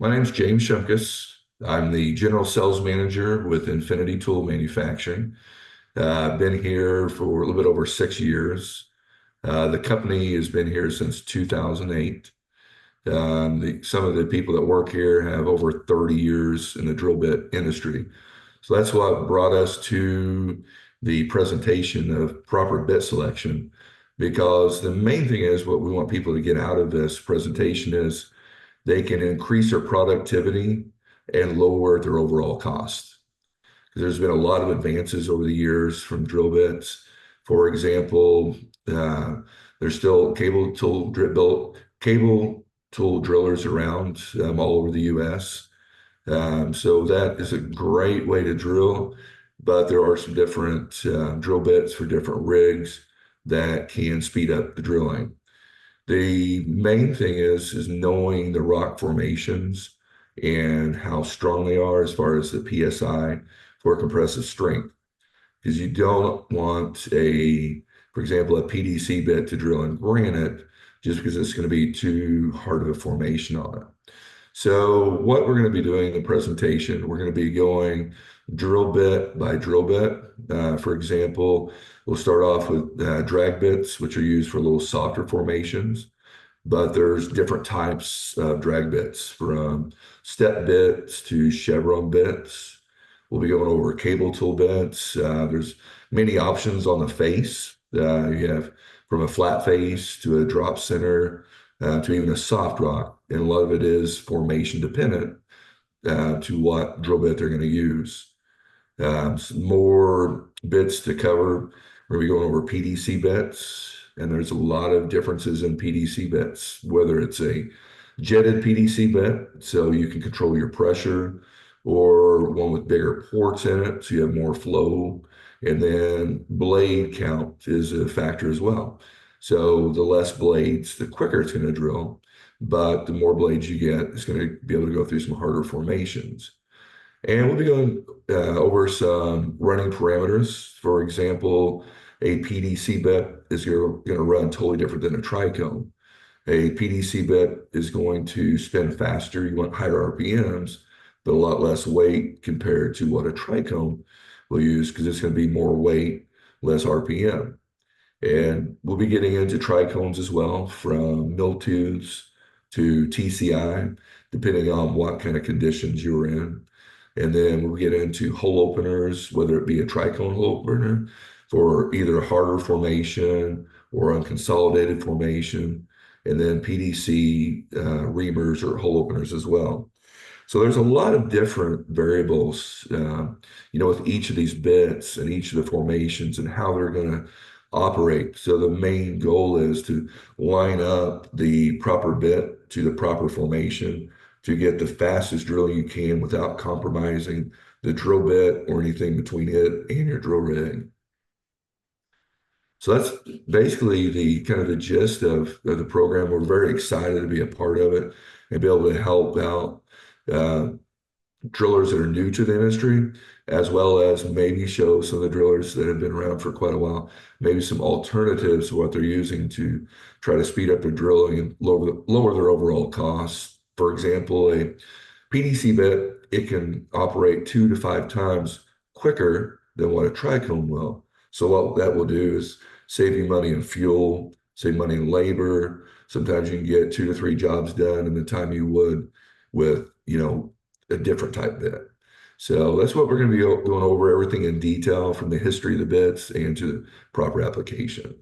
My name's James Shunkus. I'm the general sales manager with Infinity Tool Manufacturing. I've been here for a little bit over 6 years. The company has been here since 2008. Some of the people that work here have over 30 years in the drill bit industry. So that's what brought us to the presentation of proper bit selection, because the main thing is what we want people to get out of this presentation is they can increase their productivity and lower their overall cost. There's been a lot of advances over the years from drill bits. For example, uh, there's still cable tool drillers around all over the U.S. So that is a great way to drill, but there are some different drill bits for different rigs that can speed up the drilling. The main thing is knowing the rock formations and how strong they are as far as the PSI for compressive strength. Because you don't want for example, a PDC bit to drill in granite just because it's going to be too hard of a formation on it. So what we're going to be doing in the presentation, we're going to be going drill bit by drill bit. For example, we'll start off with drag bits, which are used for little softer formations, but there's different types of drag bits from step bits to chevron bits. We'll be going over cable tool bits. There's many options on the face. You have from a flat face to a drop center to even a soft rock. And a lot of it is formation dependent to what drill bit they're going to use. Some more bits to cover. We're going to be going over PDC bits, and there's a lot of differences in PDC bits, whether it's a jetted PDC bit, so you can control your pressure, or one with bigger ports in it, so you have more flow. And then blade count is a factor as well. So the less blades, the quicker it's going to drill, but the more blades you get, it's going to be able to go through some harder formations. And we'll be going over some running parameters. For example, a PDC bit is going to run totally different than a tricone. A PDC bit is going to spin faster. You want higher RPMs, but a lot less weight compared to what a tricone will use, because it's going to be more weight, less RPM. And we'll be getting into tricones as well, from mill tubes to TCI, depending on what kind of conditions you're in. And then we'll get into hole openers, whether it be a tricone hole opener for either a harder formation or unconsolidated formation, and then PDC reamers or hole openers as well. So there's a lot of different variables, with each of these bits and each of the formations and how they're going to operate. So the main goal is to line up the proper bit to the proper formation to get the fastest drilling you can without compromising the drill bit or anything between it and your drill rig. So that's basically the kind of the gist of the program. We're very excited to be a part of it and be able to help out drillers that are new to the industry, as well as maybe show some of the drillers that have been around for quite a while, maybe some alternatives to what they're using to try to speed up their drilling and lower their overall costs. For example, a PDC bit, it can operate 2 to 5 times quicker than what a tricone will. So what that will do is save you money in fuel, save money in labor. Sometimes you can get 2 to 3 jobs done in the time you would with, a different type bit. So that's what we're going to be going over, everything in detail from the history of the bits and to the proper application.